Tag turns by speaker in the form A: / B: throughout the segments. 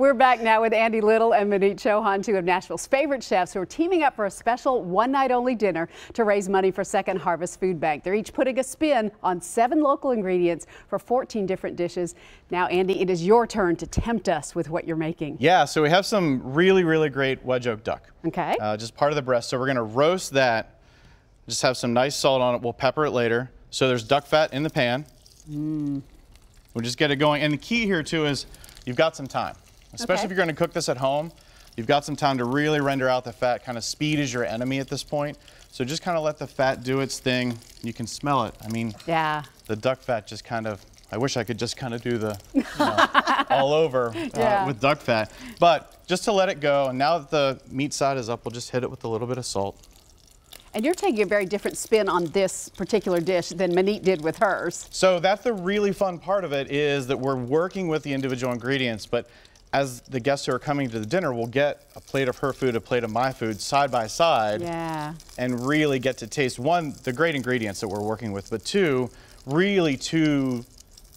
A: We're back now with Andy Little and Manit Chauhan, two of Nashville's favorite chefs who are teaming up for a special one-night-only dinner to raise money for Second Harvest Food Bank. They're each putting a spin on 7 local ingredients for 14 different dishes. Now, Andy, it is your turn to tempt us with what you're making.
B: Yeah, so we have some really, really great wedge oak duck.
A: Okay.
B: Just part of the breast. So we're going to roast that. Just have some nice salt on it. We'll pepper it later. So there's duck fat in the pan. We'll just get it going. And the key here, too, is you've got some time. Especially if you're going to cook this at home, you've got some time to really render out the fat. Kind of speed is your enemy at this point. So just kind of let the fat do its thing. You can smell it. I mean, yeah, the duck fat just kind of, I wish I could just kind of do the, all over with duck fat. But just to let it go, and now that the meat side is up, we'll just hit it with a little bit of salt.
A: And you're taking a very different spin on this particular dish than Manit did with hers.
B: So that's the really fun part of it, is that we're working with the individual ingredients, but as the guests who are coming to the dinner will get a plate of her food, a plate of my food side by side, and really get to taste, one, the great ingredients that we're working with, but two, really two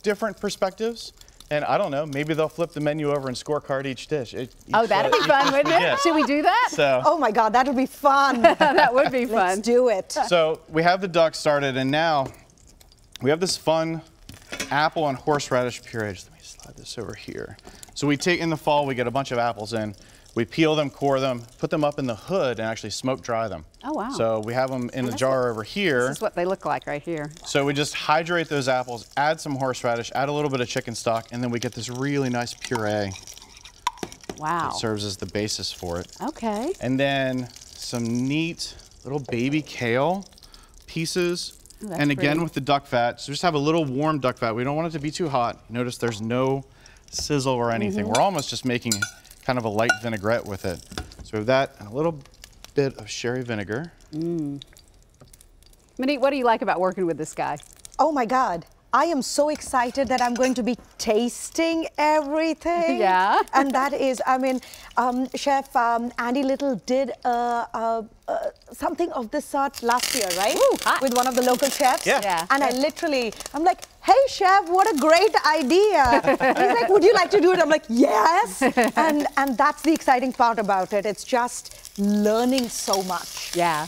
B: different perspectives. And I don't know, maybe they'll flip the menu over and scorecard each dish.
A: That'd be fun, wouldn't it? Should we do that?
B: So,
C: oh my God, that would be fun.
A: That would be fun.
C: Let's do it.
B: So we have the duck started, and now we have this fun apple and horseradish puree. Just let me slide this over here. So we take, in the fall, we get a bunch of apples in. We peel them, core them, put them up in the hood, and actually smoke dry them.
A: Oh, wow.
B: So we have them in a jar over here.
A: This is what they look like right here.
B: So we just hydrate those apples, add some horseradish, add a little bit of chicken stock, and then we get this really nice puree.
A: Wow.
B: That serves as the basis for it.
A: Okay.
B: And then some neat little baby kale pieces.
A: Oh,
B: and again
A: pretty.
B: with the duck fat, so just have a little warm duck fat. We don't want it to be too hot. Notice there's no sizzle or anything. We're almost just making kind of a light vinaigrette with it. So we have that and a little bit of sherry vinegar.
A: Manit, what do you like about working with this guy?
C: Oh my God. I am so excited that I'm going to be tasting everything.
A: Yeah.
C: And that is, I mean, Chef Andy Little did something of this sort last year, right?
A: Ooh, hot.
C: With one of the local chefs.
B: Yeah.
C: And I'm like, hey Chef, what a great idea. He's like, would you like to do it? I'm like, yes. And that's the exciting part about it. It's just learning so much.
A: Yeah.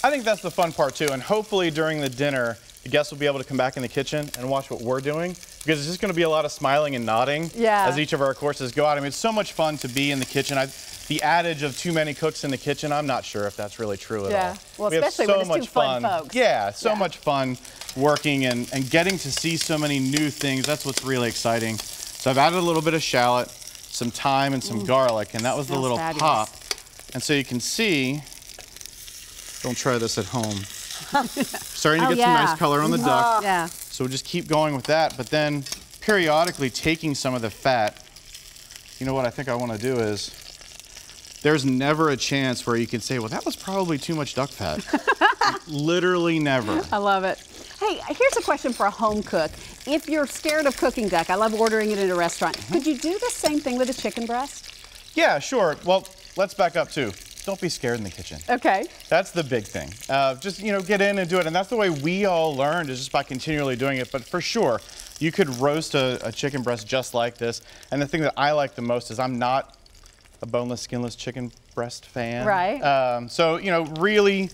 B: I think that's the fun part too, and hopefully during the dinner, the guests will be able to come back in the kitchen and watch what we're doing, because it's just going to be a lot of smiling and nodding as each of our courses go out. I mean, it's so much fun to be in the kitchen. The adage of too many cooks in the kitchen, I'm not sure if that's really true at all.
A: Well,
B: we
A: especially
B: have so
A: when it's
B: much
A: two fun folks.
B: Yeah, so much fun working and getting to see so many new things. That's what's really exciting. So I've added a little bit of shallot, some thyme, and some garlic, and that was the little pop. And so you can see, don't try this at home. Starting to get some nice color on the duck.
A: Yeah.
B: So we'll just keep going with that, but then periodically taking some of the fat. You know what I think I want to do is, there's never a chance where you can say, well, that was probably too much duck fat. Literally never.
A: I love it. Hey, here's a question for a home cook. If you're scared of cooking duck, I love ordering it in a restaurant. Could you do the same thing with a chicken breast?
B: Yeah, sure. Well, let's back up too. Don't be scared in the kitchen.
A: Okay.
B: That's the big thing. Just, get in and do it. And that's the way we all learned, is just by continually doing it. But for sure, you could roast a chicken breast just like this. And the thing that I like the most is I'm not a boneless, skinless chicken breast fan.
A: Right.
B: So, really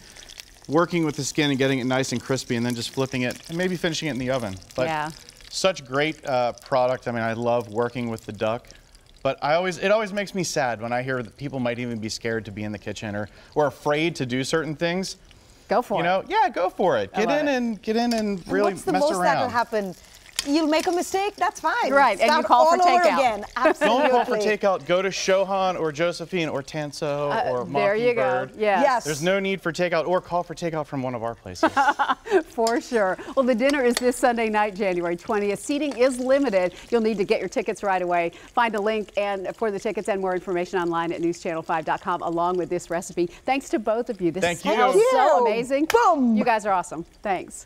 B: working with the skin and getting it nice and crispy, and then just flipping it and maybe finishing it in the oven. But such great product. I mean, I love working with the duck. But it always makes me sad when I hear that people might even be scared to be in the kitchen or afraid to do certain things.
A: Go for it.
B: Yeah, go for it. Get in and really mess around.
C: What's the most that'll happen? You'll make a mistake, that's fine.
A: Right, and you call for takeout.
C: Again. Absolutely.
B: Don't call for takeout. Go to Chauhan or Josephine or Tanso or Mockingbird.
A: There you go. Yes.
B: There's no need for takeout, or call for takeout from one of our places.
A: For sure. Well, the dinner is this Sunday night, January 20th. Seating is limited. You'll need to get your tickets right away. Find a link for the tickets and more information online at newschannel5.com, along with this recipe. Thanks to both of you. This is so amazing.
C: Boom.
A: You guys are awesome. Thanks.